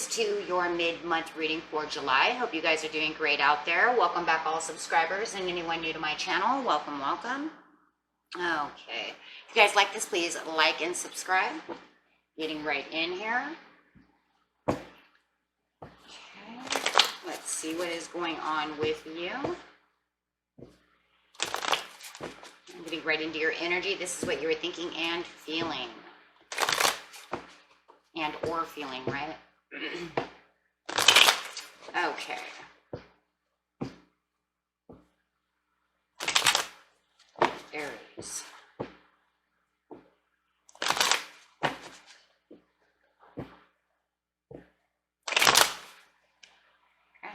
is to your mid-month reading for July. Hope you guys are doing great out there. Welcome back, all subscribers, and anyone new to my channel. Welcome, welcome. Okay. If you guys like this, please like and subscribe. Getting right in here. Okay. Let's see what is going on with you. I'm getting right into your energy. This is what you were thinking and feeling. And or feeling, right? Okay. Aries. Okay.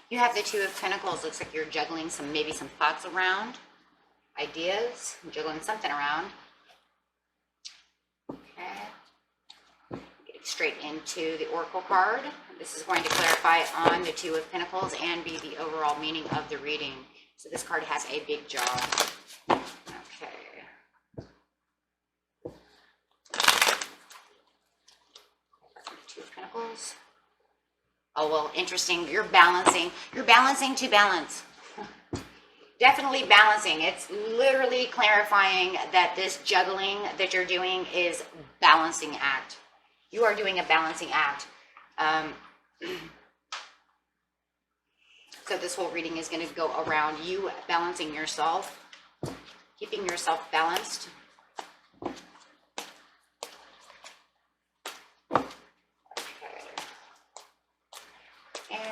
You have the Two of Pentacles. Looks like you're juggling maybe some thoughts around. Ideas, juggling something around. Okay. Getting straight into the Oracle card. This is going to clarify on the Two of Pentacles and be the overall meaning of the reading. So this card has a big job. Okay. Two of Pentacles. Oh, well, interesting. You're balancing to balance. Definitely balancing. It's literally clarifying that this juggling that you're doing is balancing act. You are doing a balancing act. So this whole reading is going to go around you balancing yourself, keeping yourself balanced. Okay.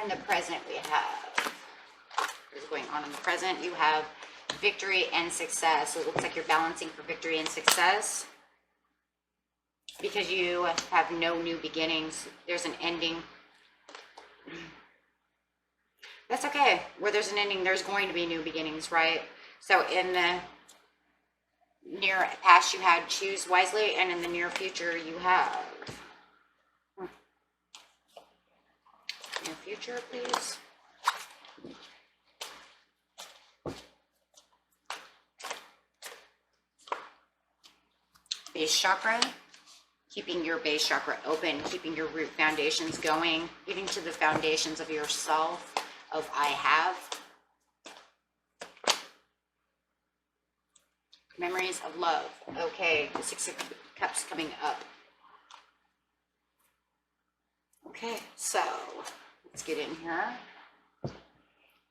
And the present we have. Is going on in the present. You have victory and success. So it looks like you're balancing for victory and success because you have no new beginnings. There's an ending. That's okay. Where there's an ending, there's going to be new beginnings, right? So in the near past, you had choose wisely, and in the near future, you have near future, please. Base chakra, keeping your base chakra open, keeping your root foundations going, getting to the foundations of yourself, of I have. Memories of love. Okay, the Six of Cups coming up. Okay, so let's get in here.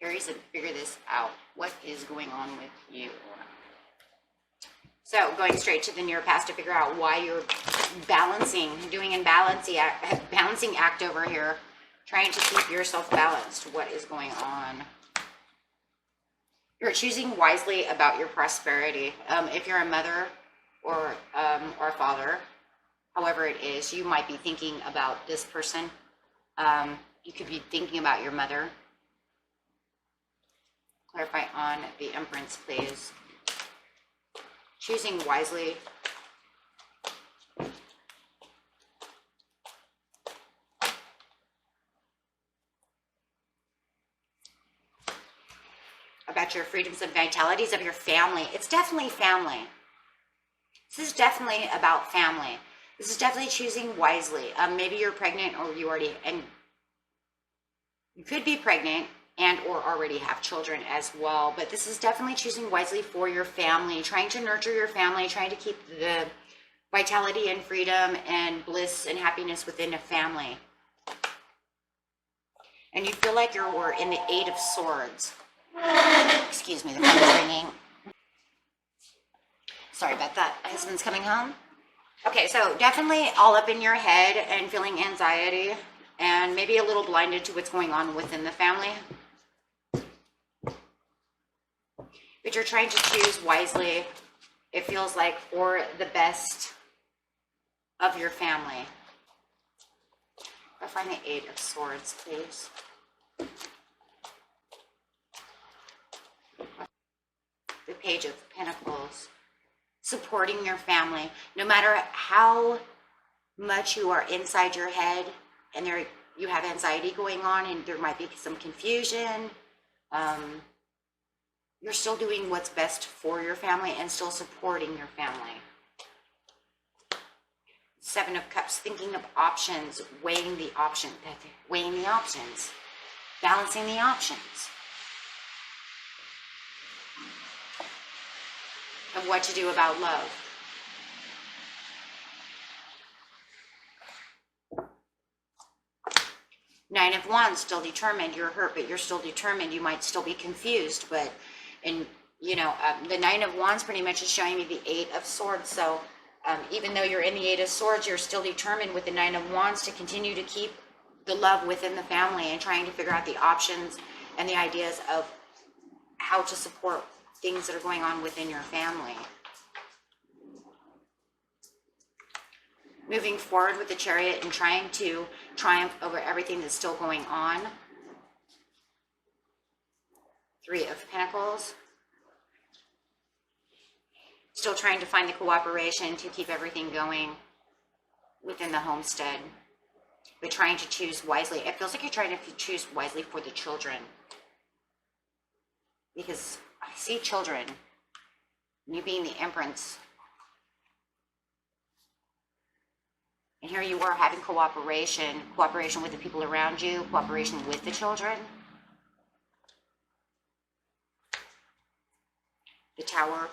Aries, and figure this out. What is going on with you? So going straight to the near past to figure out why you're balancing, doing a balancing act over here, trying to keep yourself balanced. What is going on? You're choosing wisely about your prosperity. If you're a mother or a father, however it is, you might be thinking about this person. You could be thinking about your mother. Clarify on the Empress, please. Choosing wisely. About your freedoms and vitalities of your family. It's definitely family. This is definitely about family. This is definitely choosing wisely. Maybe you're pregnant or you could be pregnant and or already have children as well, but this is definitely choosing wisely for your family, trying to nurture your family, trying to keep the vitality and freedom and bliss and happiness within a family. And you feel like you're in the Eight of Swords. Excuse me, the phone is ringing. Sorry about that. My husband's coming home. Okay, so definitely all up in your head and feeling anxiety and maybe a little blinded to what's going on within the family. But you're trying to choose wisely, it feels like, for the best of your family. I'll find the Eight of Swords, please. The Page of Pentacles. Supporting your family. No matter how much you are inside your head and you have anxiety going on and there might be some confusion, You're still doing what's best for your family and still supporting your family. Seven of Cups, thinking of options, weighing the options, balancing the options of what to do about love. Nine of Wands, still determined. You're hurt, but you're still determined. You might still be confused, but, and you know, the Nine of Wands pretty much is showing me the Eight of Swords. So even though you're in the Eight of Swords, you're still determined with the Nine of Wands to continue to keep the love within the family and trying to figure out the options and the ideas of how to support things that are going on within your family. Moving forward with the Chariot and trying to triumph over everything that's still going on. Three of Pentacles. Still trying to find the cooperation to keep everything going within the homestead, but trying to choose wisely. It feels like you're trying to choose wisely for the children, because I see children, you being the Empress, and here you are having cooperation with the people around you, cooperation with the children. The Tower.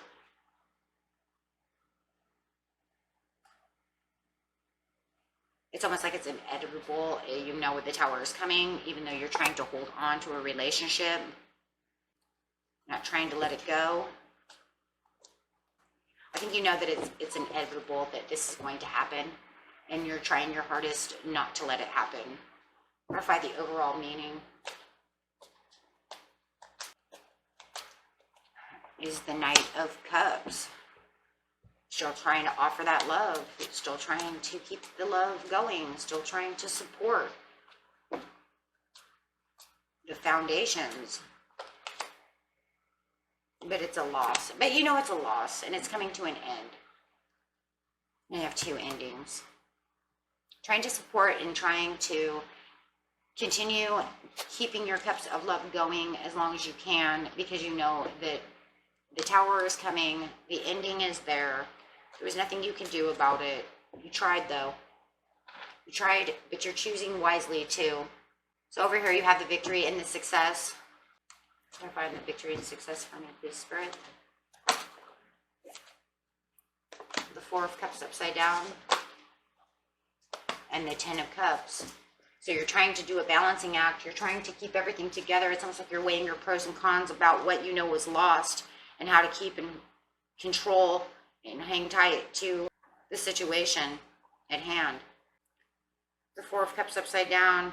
It's almost like it's inevitable. You know the Tower is coming, even though you're trying to hold on to a relationship, not trying to let it go. I think you know that it's inevitable that this is going to happen, and you're trying your hardest not to let it happen. Clarify the overall meaning. Is the Knight of Cups. Still trying to offer that love, still trying to keep the love going, still trying to support the foundations. But it's a loss. But you know it's a loss, and it's coming to an end. And you have two endings. Trying to support and trying to continue keeping your cups of love going as long as you can, because you know that the Tower is coming, the ending is there. There was nothing you can do about it. You tried, though. You tried, but you're choosing wisely, too. So over here you have the victory and the success. I find the victory and success from the Spirit. The Four of Cups upside down. And the Ten of Cups. So you're trying to do a balancing act. You're trying to keep everything together. It's almost like you're weighing your pros and cons about what you know was lost and how to keep in control and hang tight to the situation at hand. The Four of Cups upside down.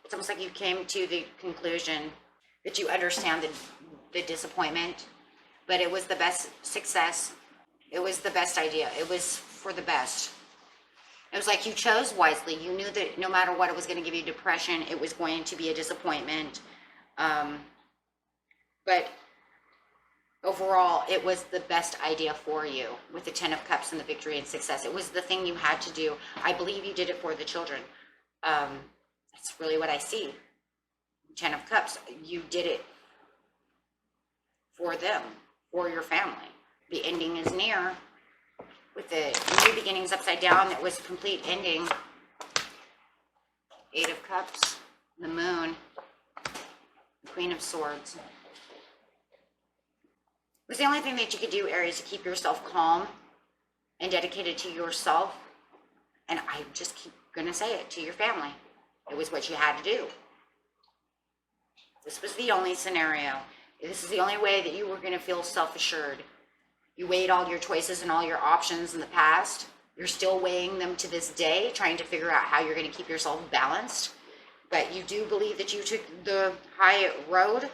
It's almost like you came to the conclusion that you understand the disappointment, but it was the best success. It was the best idea. It was for the best. It was like you chose wisely. You knew that no matter what, it was going to give you depression. It was going to be a disappointment. But overall, it was the best idea for you with the Ten of Cups and the victory and success. It was the thing you had to do. I believe you did it for the children. That's really what I see. Ten of Cups, you did it for them, for your family. The ending is near. With the new beginnings upside down, it was a complete ending. Eight of Cups, the Moon, the Queen of Swords. It was the only thing that you could do, Aries, to keep yourself calm and dedicated to yourself. And I just keep going to say it, to your family. It was what you had to do. This was the only scenario. This is the only way that you were going to feel self-assured. You weighed all your choices and all your options in the past. You're still weighing them to this day, trying to figure out how you're going to keep yourself balanced. But you do believe that you took the high road.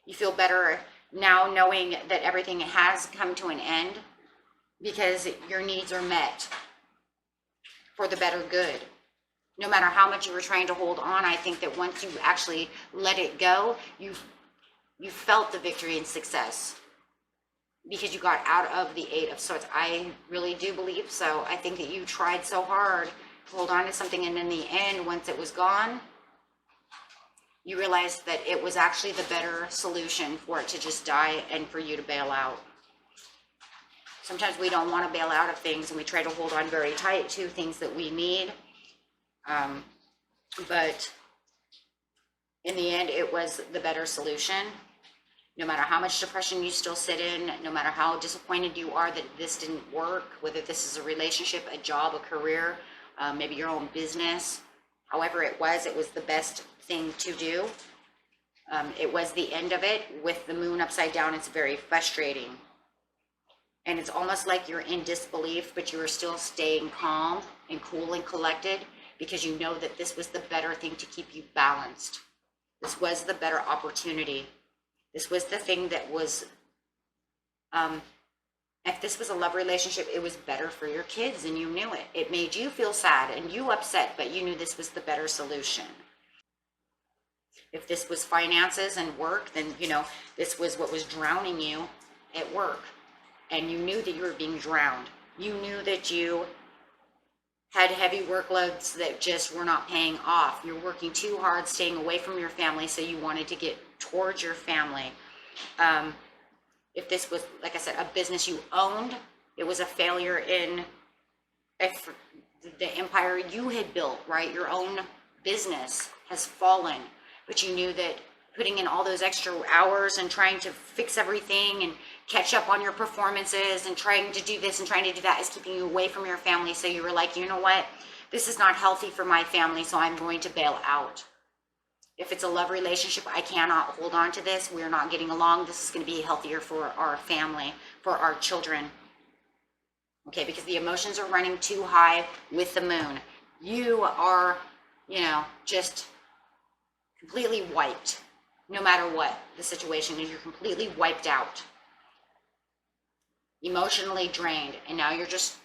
You feel better now knowing that everything has come to an end because your needs are met for the better good. No matter how much you were trying to hold on, I think that once you actually let it go, you felt the victory and success because you got out of the Eight of Swords. I really do believe so. I think that you tried so hard to hold on to something, and in the end, once it was gone, You realized that it was actually the better solution for it to just die and for you to bail out. Sometimes we don't want to bail out of things and we try to hold on very tight to things that we need. But in the end, it was the better solution. No matter how much depression you still sit in, no matter how disappointed you are that this didn't work, whether this is a relationship, a job, a career, maybe your own business, however it was the best thing to do. It was the end of it. With the moon upside down, it's very frustrating. And it's almost like you're in disbelief, but you are still staying calm and cool and collected because you know that this was the better thing to keep you balanced. This was the better opportunity. This was the thing that was, if this was a love relationship, it was better for your kids and you knew it. It made you feel sad and you upset, but you knew this was the better solution. If this was finances and work, then, this was what was drowning you at work. And you knew that you were being drowned. You knew that you had heavy workloads that just were not paying off. You're working too hard, staying away from your family, so you wanted to get towards your family. If this was, like I said, a business you owned, it was a failure in the empire you had built, right? Your own business has fallen, but you knew that putting in all those extra hours and trying to fix everything and catch up on your performances and trying to do this and trying to do that is keeping you away from your family. So you were like, you know what? This is not healthy for my family, so I'm going to bail out. If it's a love relationship, I cannot hold on to this. We're not getting along. This is going to be healthier for our family, for our children. Okay, because the emotions are running too high with the moon. You are, just completely wiped. No matter what the situation is, you're completely wiped out. Emotionally drained. And now you're just,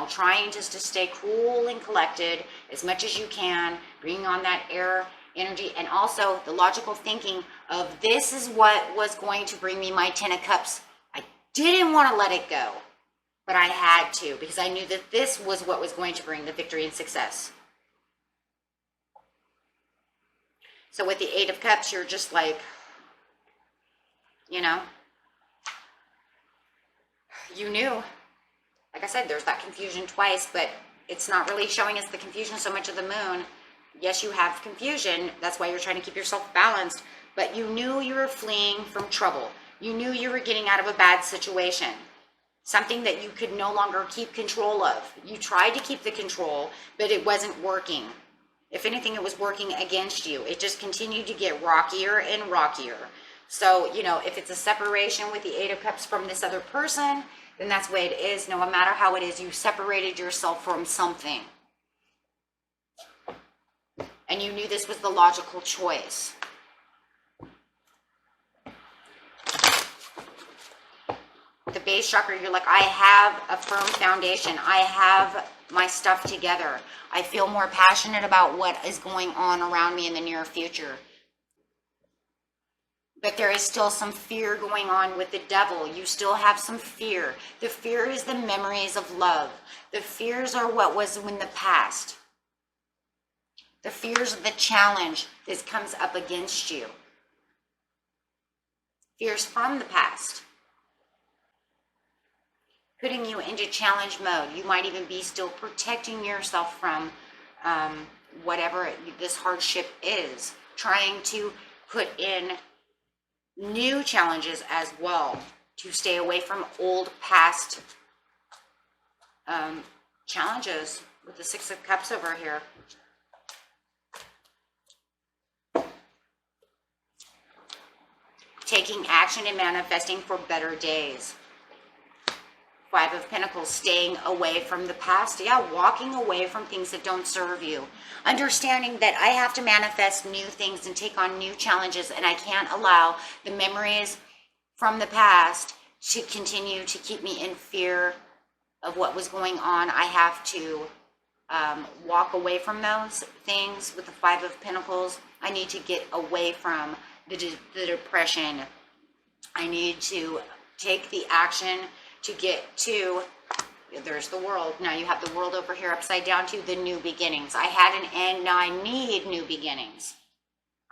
trying just to stay cool and collected as much as you can, bringing on that air energy, and also the logical thinking of this is what was going to bring me my 10 of Cups. I didn't want to let it go, but I had to because I knew that this was what was going to bring the victory and success. So with the 8 of Cups, you're just like, you knew. Like I said, there's that confusion twice, but it's not really showing us the confusion so much of the moon. Yes, you have confusion. That's why you're trying to keep yourself balanced, but you knew you were fleeing from trouble. You knew you were getting out of a bad situation, something that you could no longer keep control of. You tried to keep the control, but it wasn't working. If anything, it was working against you. It just continued to get rockier and rockier. So, if it's a separation with the 8 of Cups from this other person, then that's the way it is. No matter how it is, you separated yourself from something. And you knew this was the logical choice. The base chakra, you're like, I have a firm foundation. I have my stuff together. I feel more passionate about what is going on around me in the near future. But there is still some fear going on with the devil. You still have some fear. The fear is the memories of love. The fears are what was in the past. The fears of the challenge that comes up against you. Fears from the past. Putting you into challenge mode. You might even be still protecting yourself from whatever this hardship is. Trying to put in new challenges as well to stay away from old past challenges with the 6 of Cups over here. Taking action and manifesting for better days. 5 of Pentacles, staying away from the past. Yeah, walking away from things that don't serve you. Understanding that I have to manifest new things and take on new challenges, and I can't allow the memories from the past to continue to keep me in fear of what was going on. I have to walk away from those things with the 5 of Pentacles. I need to get away from the depression. I need to take the action to get to, there's the world. Now you have the world over here upside down to the new beginnings. I had an end, now I need new beginnings.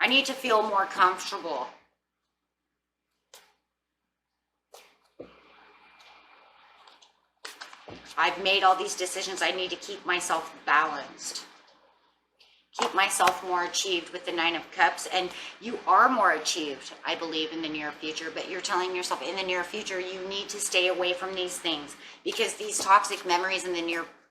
I need to feel more comfortable. I've made all these decisions. I need to keep myself balanced. Keep myself more achieved with the Nine of Cups. And you are more achieved, I believe, in the near future. But you're telling yourself in the near future, you need to stay away from these things. Because these toxic memories in the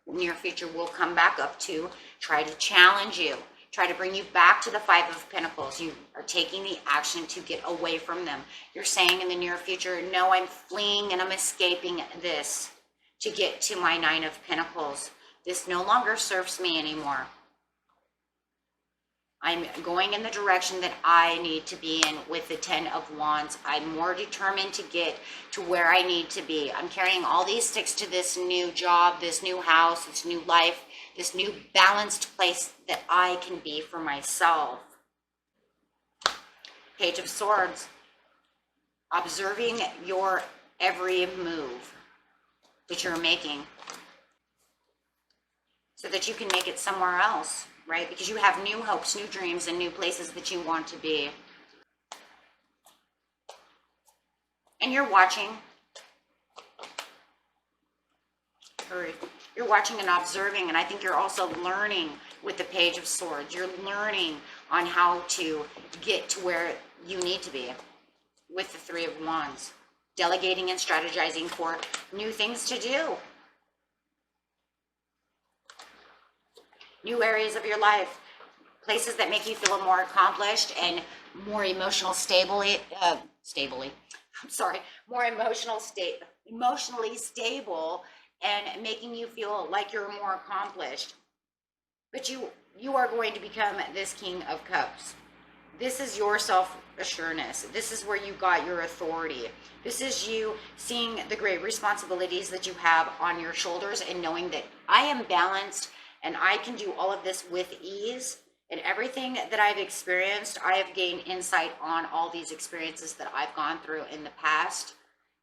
near future will come back up to try to challenge you. Try to bring you back to the Five of Pentacles. You are taking the action to get away from them. You're saying in the near future, no, I'm fleeing and I'm escaping this to get to my Nine of Pentacles. This no longer serves me anymore. I'm going in the direction that I need to be in with the Ten of Wands. I'm more determined to get to where I need to be. I'm carrying all these sticks to this new job, this new house, this new life, this new balanced place that I can be for myself. Page of Swords. Observing your every move that you're making so that you can make it somewhere else. Right? Because you have new hopes, new dreams, and new places that you want to be. And you're watching. You're watching and observing, and I think you're also learning with the Page of Swords. You're learning on how to get to where you need to be with the Three of Wands. Delegating and strategizing for new things to do. New areas of your life, places that make you feel more accomplished and more emotionally stable, and making you feel like you're more accomplished. But you are going to become this King of Cups. This is your self-assurance. This is where you got your authority. This is you seeing the great responsibilities that you have on your shoulders and knowing that I am balanced and I can do all of this with ease. And everything that I've experienced, I have gained insight on all these experiences that I've gone through in the past.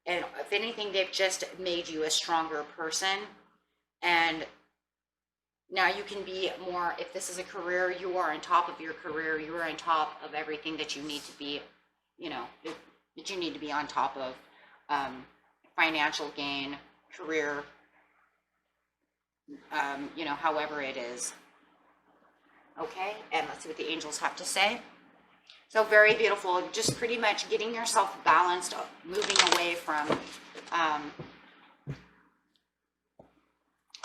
And if anything, they've just made you a stronger person. And now you can be more, if this is a career, you are on top of your career. You are on top of everything that you need to be, that you need to be on top of. Financial gain, career, however it is. Okay, and let's see what the angels have to say. So very beautiful, just pretty much getting yourself balanced, moving away from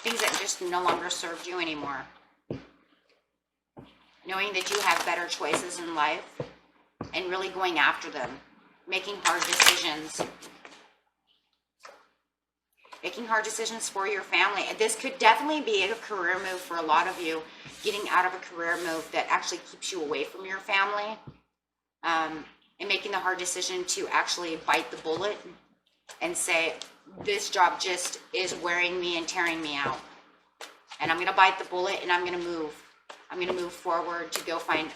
things that just no longer served you anymore. Knowing that you have better choices in life and really going after them, making hard decisions. Making hard decisions for your family. This could definitely be a career move for a lot of you, getting out of a career move that actually keeps you away from your family, and making the hard decision to actually bite the bullet and say, this job just is wearing me and tearing me out. And I'm going to bite the bullet and I'm going to move. I'm going to move forward to go find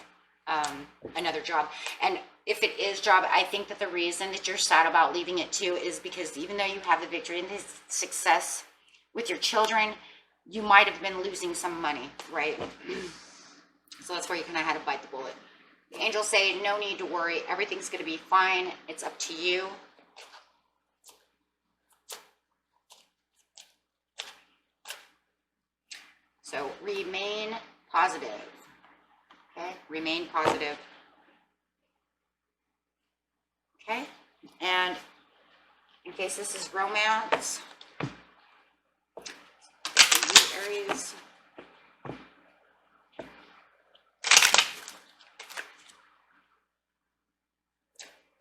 another job. And if it is job, I think that the reason that you're sad about leaving it too is because even though you have the victory and the success with your children, you might have been losing some money, right? So that's where you kind of had to bite the bullet. The angels say, no need to worry. Everything's going to be fine. It's up to you. So remain positive. Okay? Remain positive. Okay, and in case this is romance, you Aries.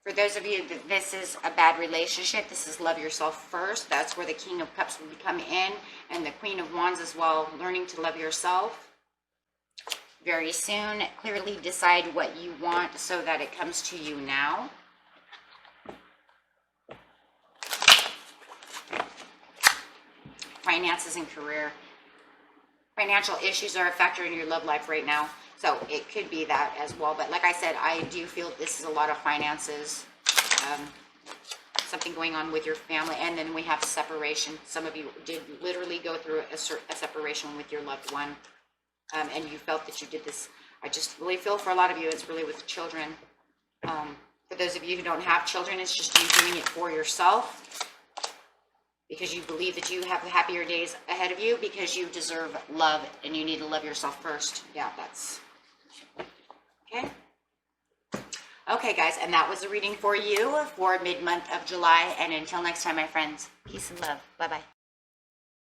For those of you that this is a bad relationship, this is love yourself first. That's where the King of Cups will come in, and the Queen of Wands as well, learning to love yourself. Very soon, clearly decide what you want so that it comes to you now. Finances and career. Financial issues are a factor in your love life right now. So it could be that as well. But like I said, I do feel this is a lot of finances. Something going on with your family. And then we have separation. Some of you did literally go through a separation with your loved one. And you felt that you did this I just really feel for a lot of you, it's really with children. For those of you who don't have children, it's just you doing it for yourself because you believe that you have happier days ahead of you because you deserve love and you need to love yourself first. Yeah, that's okay. Okay, guys, and that was a reading for you for mid-month of July. And until next time, my friends, peace and love. Bye-bye.